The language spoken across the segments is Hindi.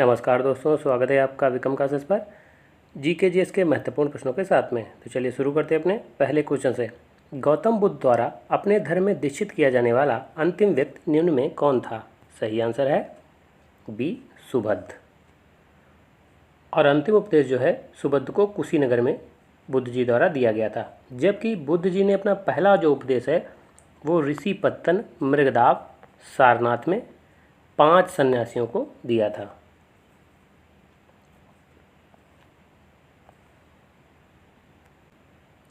नमस्कार दोस्तों, स्वागत है आपका विक्रम क्लासेस पर जीके जीएस के महत्वपूर्ण प्रश्नों के साथ में। तो चलिए शुरू करते हैं अपने पहले क्वेश्चन से। गौतम बुद्ध द्वारा अपने धर्म में दीक्षित किया जाने वाला अंतिम व्यक्ति निम्न में कौन था? सही आंसर है बी, सुबुद्ध। और अंतिम उपदेश जो है सुबुद्ध को कुशीनगर में बुद्ध जी द्वारा दिया गया था, जबकि बुद्ध जी ने अपना पहला जो उपदेश है वो ऋषि पत्तन मृगदाव सारनाथ में 5 सन्यासियों को दिया था।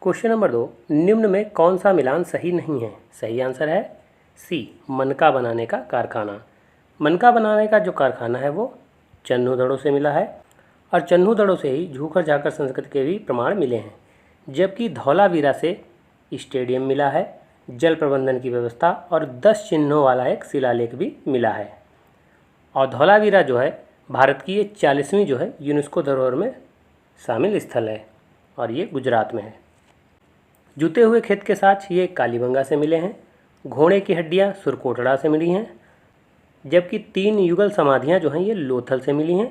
क्वेश्चन नंबर 2, निम्न में कौन सा मिलान सही नहीं है? सही आंसर है सी, मनका बनाने का कारखाना। मनका बनाने का जो कारखाना है वो चन्हूदड़ों से मिला है और चन्हूदड़ों से ही झूकर झाकर संस्कृति के भी प्रमाण मिले हैं, जबकि धौलावीरा से स्टेडियम मिला है, जल प्रबंधन की व्यवस्था और 10 चिन्हों वाला एक शिलालेख भी मिला है। और धौलावीरा जो है भारत की ये 40वीं जो है यूनेस्को धरोहर में शामिल स्थल है और ये गुजरात में है। जुते हुए खेत के साथ ये कालीबंगा से मिले हैं। घोड़े की हड्डियाँ सुरकोटड़ा से मिली हैं, जबकि 3 युगल समाधियाँ जो हैं ये लोथल से मिली हैं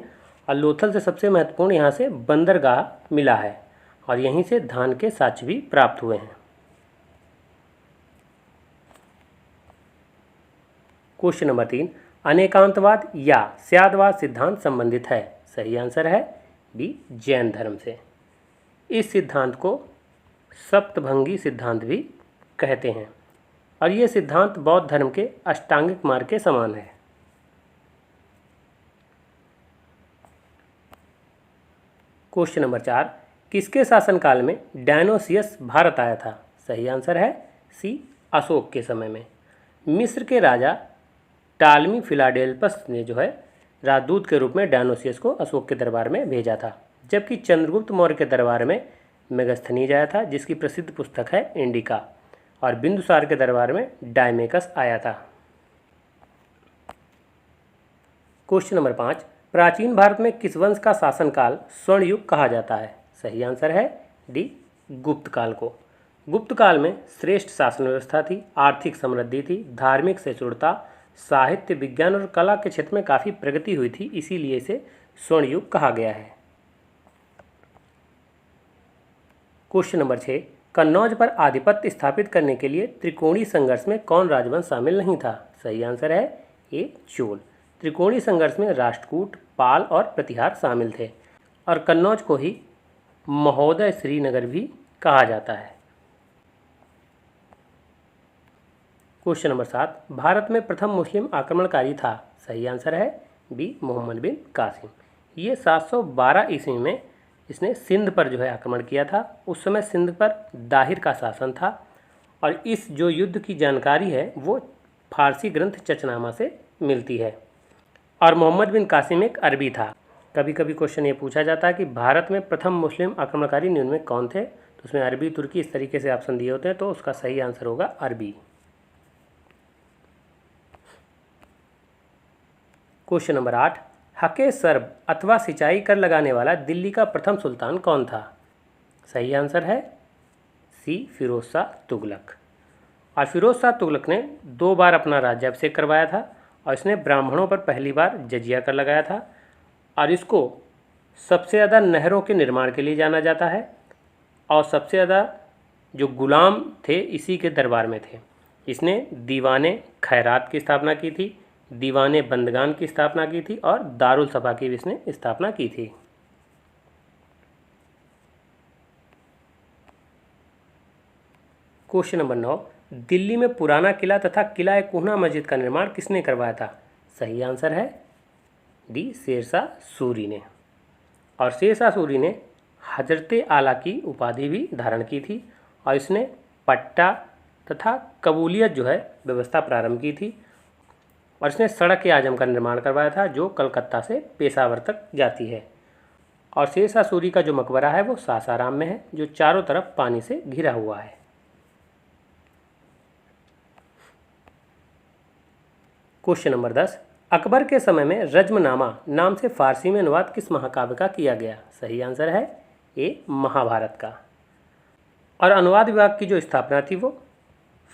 और लोथल से सबसे महत्वपूर्ण यहाँ से बंदरगाह मिला है और यहीं से धान के साक्ष्य भी प्राप्त हुए हैं। क्वेश्चन नंबर 3, अनेकांतवाद या स्यादवाद सिद्धांत संबंधित है? सही आंसर है बी, जैन धर्म से। इस सिद्धांत को सप्तभंगी सिद्धांत भी कहते हैं और ये सिद्धांत बौद्ध धर्म के अष्टांगिक मार्ग के समान है। क्वेश्चन नंबर 4, किसके शासनकाल में डायनोसियस भारत आया था? सही आंसर है सी, अशोक के समय में। मिस्र के राजा टालमी फिलाडेल्फस ने जो है राजदूत के रूप में डायनोसियस को अशोक के दरबार में भेजा था, जबकि चंद्रगुप्त मौर्य के दरबार में मेगस्थनीज आया था, जिसकी प्रसिद्ध पुस्तक है इंडिका, और बिंदुसार के दरबार में डायमेकस आया था। क्वेश्चन नंबर 5, प्राचीन भारत में किस वंश का शासनकाल स्वर्ण युग कहा जाता है? सही आंसर है डी, गुप्त काल को। गुप्त काल में श्रेष्ठ शासन व्यवस्था थी, आर्थिक समृद्धि थी, धार्मिक सहिष्णुता, साहित्य, विज्ञान और कला के क्षेत्र में काफ़ी प्रगति हुई थी, इसीलिए इसे स्वर्ण युग कहा गया है। क्वेश्चन नंबर 6, कन्नौज पर आधिपत्य स्थापित करने के लिए त्रिकोणीय संघर्ष में कौन राजवंश शामिल नहीं था? सही आंसर है ए, चोल। त्रिकोणीय संघर्ष में राष्ट्रकूट, पाल और प्रतिहार शामिल थे और कन्नौज को ही महोदय श्रीनगर भी कहा जाता है। क्वेश्चन नंबर 7, भारत में प्रथम मुस्लिम आक्रमणकारी था? सही आंसर है बी, मोहम्मद बिन कासिम। ये 712 ईस्वी में इसने सिंध पर जो है आक्रमण किया था। उस समय सिंध पर दाहिर का शासन था और इस जो युद्ध की जानकारी है वो फारसी ग्रंथ चचनामा से मिलती है और मोहम्मद बिन कासिम एक अरबी था। कभी कभी क्वेश्चन ये पूछा जाता है कि भारत में प्रथम मुस्लिम आक्रमणकारी निम्न में कौन थे, तो उसमें अरबी, तुर्की इस तरीके से ऑप्शन दिए होते हैं, तो उसका सही आंसर होगा अरबी। क्वेश्चन नंबर 8, हके सर्ब अथवा सिंचाई कर लगाने वाला दिल्ली का प्रथम सुल्तान कौन था? सही आंसर है सी, फिरोज शाह तुगलक। और फिरोज शाह तुगलक ने 2 बार अपना राज्याभिषेक करवाया था और इसने ब्राह्मणों पर पहली बार जजिया कर लगाया था और इसको सबसे ज़्यादा नहरों के निर्माण के लिए जाना जाता है और सबसे ज़्यादा जो गुलाम थे इसी के दरबार में थे। इसने दीवाने खैरात की स्थापना की थी, दीवाने बंदगान की स्थापना की थी और दारुल सफा की भी इसने स्थापना की थी। क्वेश्चन नंबर 9, दिल्ली में पुराना किला तथा किला कुहना मस्जिद का निर्माण किसने करवाया था? सही आंसर है डी, शेरशाह सूरी ने। और शेरशाह सूरी ने हजरते आला की उपाधि भी धारण की थी और इसने पट्टा तथा कबूलियत जो है व्यवस्था प्रारंभ की थी और इसने सड़क आजम का निर्माण करवाया था जो कलकत्ता से पेशावर तक जाती है। और शेरशाह सूरी का जो मकबरा है वो सासाराम में है, जो चारों तरफ पानी से घिरा हुआ है। क्वेश्चन नंबर 10, अकबर के समय में रज्मनामा नाम से फारसी में अनुवाद किस महाकाव्य का किया गया? सही आंसर है ए, महाभारत का। और अनुवाद विभाग की जो स्थापना थी वो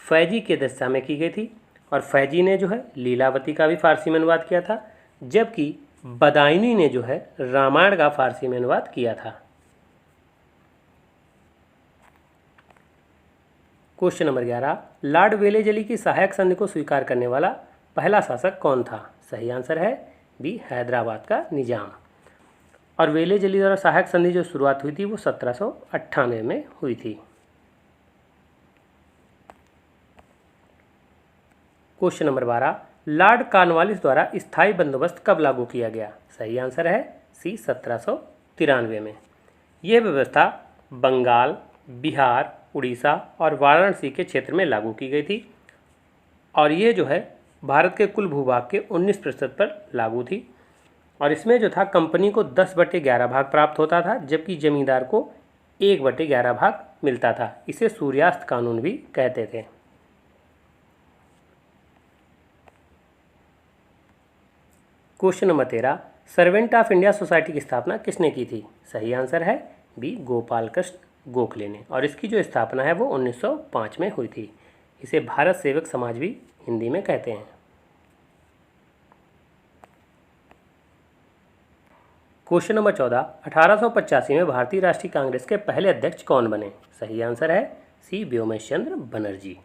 फैजी के दशा में की गई थी और फैजी ने जो है लीलावती का भी फारसी में अनुवाद किया था, जबकि बदायूनी ने जो है रामायण का फारसी में अनुवाद किया था। क्वेश्चन नंबर 11, लॉर्ड वेलेजली की सहायक संधि को स्वीकार करने वाला पहला शासक कौन था? सही आंसर है बी, हैदराबाद का निजाम। और वेलेजली द्वारा सहायक संधि जो शुरुआत हुई थी वो 1798 में हुई थी। क्वेश्चन नंबर 12, लॉर्ड कॉर्नवालिस द्वारा स्थायी बंदोबस्त कब लागू किया गया? सही आंसर है सी, 1793 में। यह व्यवस्था बंगाल, बिहार, उड़ीसा और वाराणसी के क्षेत्र में लागू की गई थी और ये जो है भारत के कुल भूभाग के 19% पर लागू थी। और इसमें जो था कंपनी को 10/11 भाग प्राप्त होता था, जबकि जमींदार को 1/11 भाग मिलता था। इसे सूर्यास्त कानून भी कहते थे। Question number 13, servant of India society की स्थापना किसने की थी? सही आंसर है बी, गोपाल कृष्ण गोखले ने। और इसकी जो स्थापना है वो 1905 में हुई थी। इसे भारत सेवक समाज भी हिंदी में कहते हैं। क्वेश्चन नंबर 14, 1885 में भारतीय राष्ट्रीय कांग्रेस के पहले अध्यक्ष कौन बने? सही आंसर है सी, व्योमेश चंद्र बनर्जी।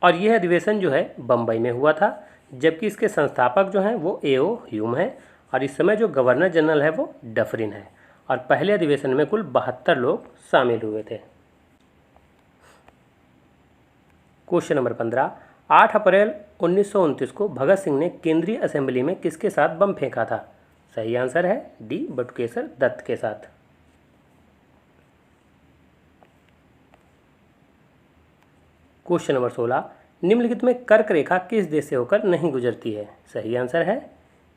और यह अधिवेशन जो है बम्बई में हुआ था, जबकि इसके संस्थापक जो हैं वो ए.ओ. ह्यूम हैं और इस समय जो गवर्नर जनरल है वो डफरिन है। और पहले अधिवेशन में कुल 72 लोग शामिल हुए थे। क्वेश्चन नंबर 15, 8 अप्रैल 1929 को भगत सिंह ने केंद्रीय असेंबली में किसके साथ बम फेंका था? सही आंसर है डी, बटुकेश्वर दत्त के साथ। क्वेश्चन नंबर 16, निम्नलिखित में कर्क रेखा किस देश से होकर नहीं गुजरती है? सही आंसर है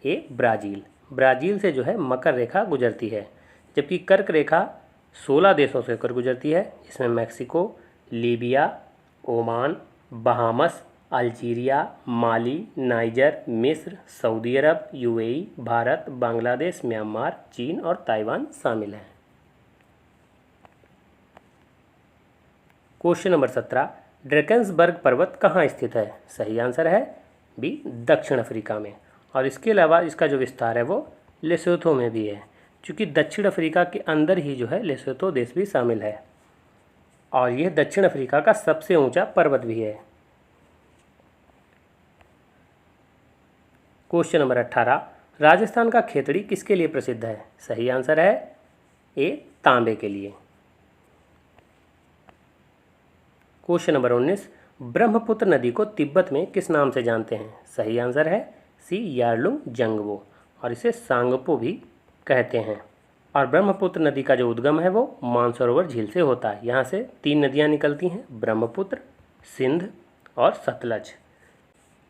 ए, ब्राज़ील। ब्राज़ील से जो है मकर रेखा गुजरती है, जबकि कर्क रेखा 16 देशों से होकर गुजरती है। इसमें Mexico, Libya, Oman, Bahamas, Algeria, Mali, Niger, मिस्र, सऊदी अरब, यूएई, भारत, बांग्लादेश, म्यांमार, चीन और ताइवान शामिल हैं। क्वेश्चन नंबर 17, ड्रैकेंसबर्ग पर्वत कहाँ स्थित है? सही आंसर है बी, दक्षिण अफ्रीका में। और इसके अलावा इसका जो विस्तार है वो लेसोथो में भी है, क्योंकि दक्षिण अफ्रीका के अंदर ही जो है लेसोथो देश भी शामिल है और यह दक्षिण अफ्रीका का सबसे ऊंचा पर्वत भी है। क्वेश्चन नंबर 18, राजस्थान का खेतड़ी किसके लिए प्रसिद्ध है? सही आंसर है ए, तांबे के लिए। क्वेश्चन नंबर 19, ब्रह्मपुत्र नदी को तिब्बत में किस नाम से जानते हैं? सही आंसर है सी, यार्लुंग जंगबो। और इसे सांगपो भी कहते हैं। और ब्रह्मपुत्र नदी का जो उद्गम है वो मानसरोवर झील से होता है। यहाँ से 3 नदियाँ निकलती हैं, ब्रह्मपुत्र, सिंध और सतलज।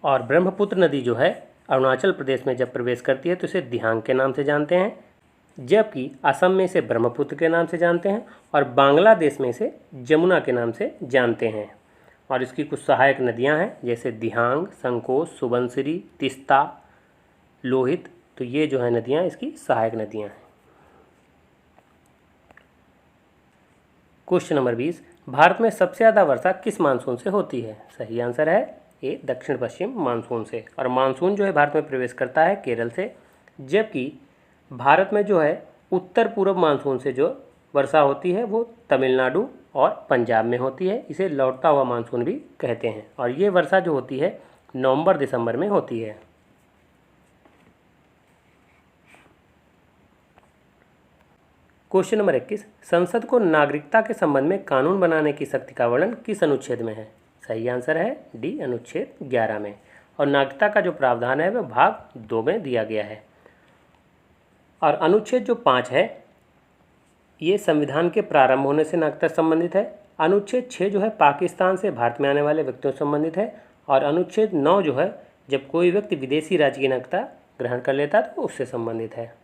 और ब्रह्मपुत्र नदी जो है अरुणाचल प्रदेश में जब प्रवेश करती है तो इसे दिहांग के नाम से जानते हैं, जबकि असम में इसे ब्रह्मपुत्र के नाम से जानते हैं और बांग्लादेश में इसे जमुना के नाम से जानते हैं। और इसकी कुछ सहायक नदियां हैं, जैसे दिहांग, संकोच, सुबनसिरी, तिस्ता, लोहित। तो ये जो है नदियां इसकी सहायक नदियां हैं। क्वेश्चन नंबर 20, भारत में सबसे ज़्यादा वर्षा किस मानसून से होती है? सही आंसर है ए, दक्षिण पश्चिम मानसून से। और मानसून जो है भारत में प्रवेश करता है केरल से, जबकि भारत में जो है उत्तर पूर्व मानसून से जो वर्षा होती है वो तमिलनाडु और पंजाब में होती है। इसे लौटता हुआ मानसून भी कहते हैं और ये वर्षा जो होती है नवंबर दिसंबर में होती है। क्वेश्चन नंबर 21, संसद को नागरिकता के संबंध में कानून बनाने की शक्ति का वर्णन किस अनुच्छेद में है? सही आंसर है डी, अनुच्छेद 11 में। और नागरिकता का जो प्रावधान है वह भाग 2 में दिया गया है। और अनुच्छेद जो 5 है ये संविधान के प्रारंभ होने से नागरिकता संबंधित है। अनुच्छेद 6 जो है पाकिस्तान से भारत में आने वाले व्यक्तियों से संबंधित है। और अनुच्छेद 9 जो है जब कोई व्यक्ति विदेशी राज्य की नागरिकता ग्रहण कर लेता है तो उससे संबंधित है।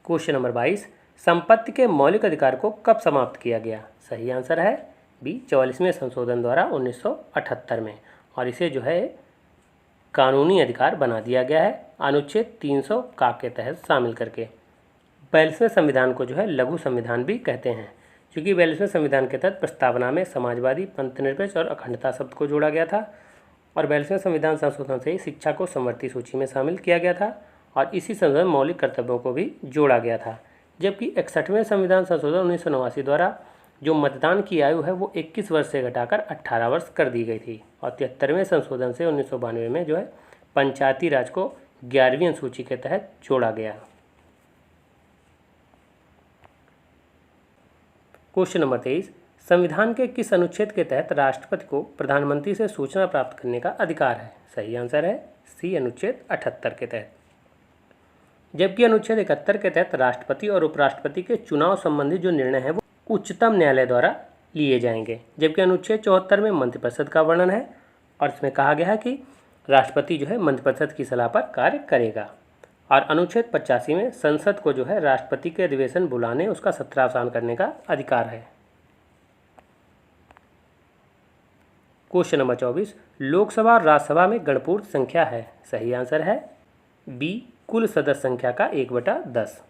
क्वेश्चन नंबर 22, संपत्ति के मौलिक अधिकार को कब समाप्त किया गया? सही आंसर है बी, 44वें संशोधन द्वारा 1978 में। और इसे जो है कानूनी अधिकार बना दिया गया है अनुच्छेद 300 का के तहत शामिल करके। 42वें संविधान को जो है लघु संविधान भी कहते हैं, क्योंकि 42वें संविधान के तहत प्रस्तावना में समाजवादी, पंथनिरपेक्ष और अखंडता शब्द को जोड़ा गया था। और 42वें संविधान संशोधन से ही शिक्षा को समवर्ती सूची में शामिल किया गया था और इसी संशोधन में मौलिक कर्तव्यों को भी जोड़ा गया था। जबकि 61वें संविधान संशोधन 1989 द्वारा जो मतदान की आयु है वो 21 वर्ष से घटाकर 18 वर्ष कर दी गई थी और 73वें संशोधन से 1992 में जो है पंचायती राज को 11वीं अनुसूची के तहत जोड़ा गया। क्वेश्चन नंबर 23, संविधान के किस अनुच्छेद के तहत राष्ट्रपति को प्रधानमंत्री से सूचना प्राप्त करने का अधिकार है? सही आंसर है सी, अनुच्छेद 78 के तहत। जबकि अनुच्छेद 71 के तहत राष्ट्रपति और उपराष्ट्रपति के चुनाव संबंधी जो निर्णय है वो उच्चतम न्यायालय द्वारा लिए जाएंगे। जबकि अनुच्छेद 74 में मंत्रिपरिषद का वर्णन है और इसमें कहा गया है कि राष्ट्रपति जो है मंत्रिपरिषद की सलाह पर कार्य करेगा। और अनुच्छेद 85 में संसद को जो है राष्ट्रपति के अधिवेशन बुलाने, उसका सत्रावसान करने का अधिकार है। क्वेश्चन नंबर 24, लोकसभा और राज्यसभा में गणपूर्ण संख्या है? सही आंसर है बी, कुल सदस्य संख्या का 1/10।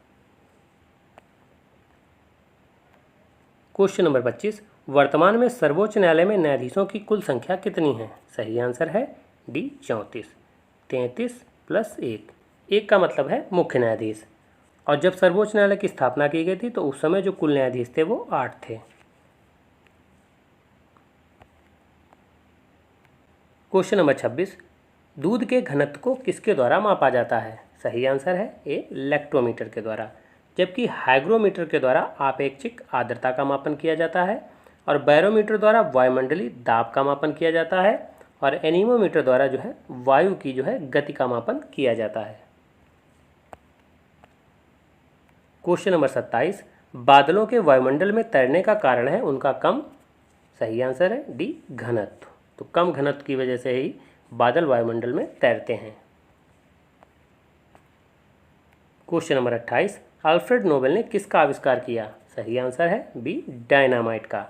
क्वेश्चन नंबर 25, वर्तमान में सर्वोच्च न्यायालय में न्यायाधीशों की कुल संख्या कितनी है? सही आंसर है डी, 34। 33 + 1, 1 का मतलब है मुख्य न्यायाधीश। और जब सर्वोच्च न्यायालय की स्थापना की गई थी तो उस समय जो कुल न्यायाधीश थे वो 8 थे। क्वेश्चन नंबर 26, दूध के घनत्व को किसके द्वारा मापा जाता है? सही आंसर है ए, लैक्टोमीटर के द्वारा। जबकि हाइग्रोमीटर के द्वारा आपेक्षिक आर्द्रता का मापन किया जाता है और बैरोमीटर द्वारा वायुमंडलीय दाब का मापन किया जाता है और एनीमोमीटर द्वारा जो है वायु की जो है गति का मापन किया जाता है। क्वेश्चन नंबर 27, बादलों के वायुमंडल में तैरने का कारण है उनका कम, सही आंसर है डी, घनत्व। तो कम घनत्व की वजह से ही बादल वायुमंडल में तैरते हैं। क्वेश्चन नंबर 28, अल्फ्रेड नोबेल ने किसका आविष्कार किया? सही आंसर है बी, डायनामाइट का।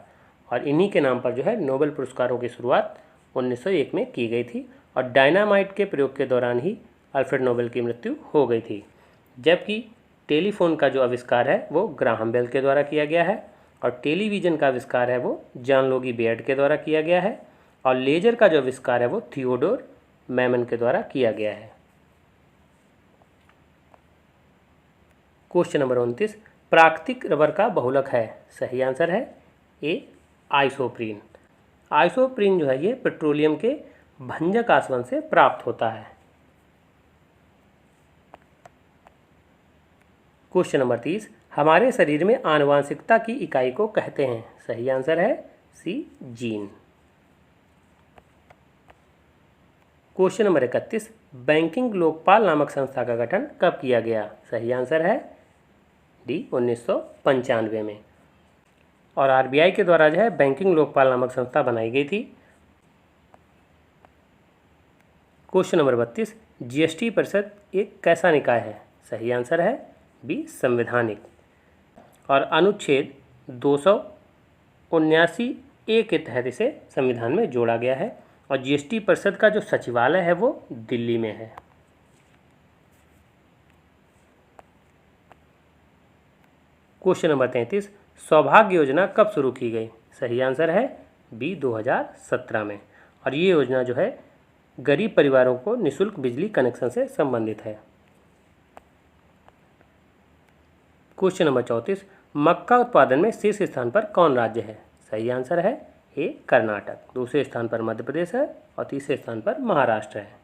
और इन्हीं के नाम पर जो है नोबेल पुरस्कारों की शुरुआत 1901 में की गई थी और डायनामाइट के प्रयोग के दौरान ही अल्फ्रेड नोबेल की मृत्यु हो गई थी। जबकि टेलीफोन का जो आविष्कार है वो ग्राहम बेल के द्वारा किया गया है और टेलीविज़न का आविष्कार है वो जॉन लोगी बेयर्ड के द्वारा किया गया है और लेजर का जो आविष्कार है वो थियोडोर मैमन के द्वारा किया गया है। क्वेश्चन नंबर 29, प्राकृतिक रबर का बहुलक है? सही आंसर है ए, आइसोप्रीन। आइसोप्रीन जो है ये पेट्रोलियम के भंजक आसवन से प्राप्त होता है। क्वेश्चन नंबर 30, हमारे शरीर में आनुवांशिकता की इकाई को कहते हैं? सही आंसर है सी, जीन। क्वेश्चन नंबर 31, बैंकिंग लोकपाल नामक संस्था का गठन कब किया गया? सही आंसर है डी, 1995 में। और आरबीआई के द्वारा जो है बैंकिंग लोकपाल नामक संस्था बनाई गई थी। क्वेश्चन नंबर 32, जीएसटी परिषद एक कैसा निकाय है? सही आंसर है बी, संवैधानिक। और अनुच्छेद 279A के तहत इसे संविधान में जोड़ा गया है और जीएसटी परिषद का जो सचिवालय है वो दिल्ली में है। क्वेश्चन नंबर 33, सौभाग्य योजना कब शुरू की गई? सही आंसर है बी, 2017 में। और ये योजना जो है गरीब परिवारों को निःशुल्क बिजली कनेक्शन से संबंधित है। क्वेश्चन नंबर 34, मक्का उत्पादन में शीर्ष स्थान पर कौन राज्य है? सही आंसर है ए, कर्नाटक। दूसरे स्थान पर मध्य प्रदेश है और तीसरे स्थान पर महाराष्ट्र है।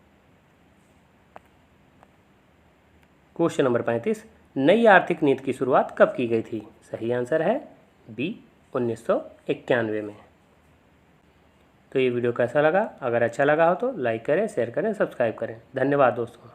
क्वेश्चन नंबर 35, नई आर्थिक नीति की शुरुआत कब की गई थी? सही आंसर है बी, 1991 में। तो ये वीडियो कैसा लगा? अगर अच्छा लगा हो तो लाइक करें, शेयर करें, सब्सक्राइब करें। धन्यवाद दोस्तों।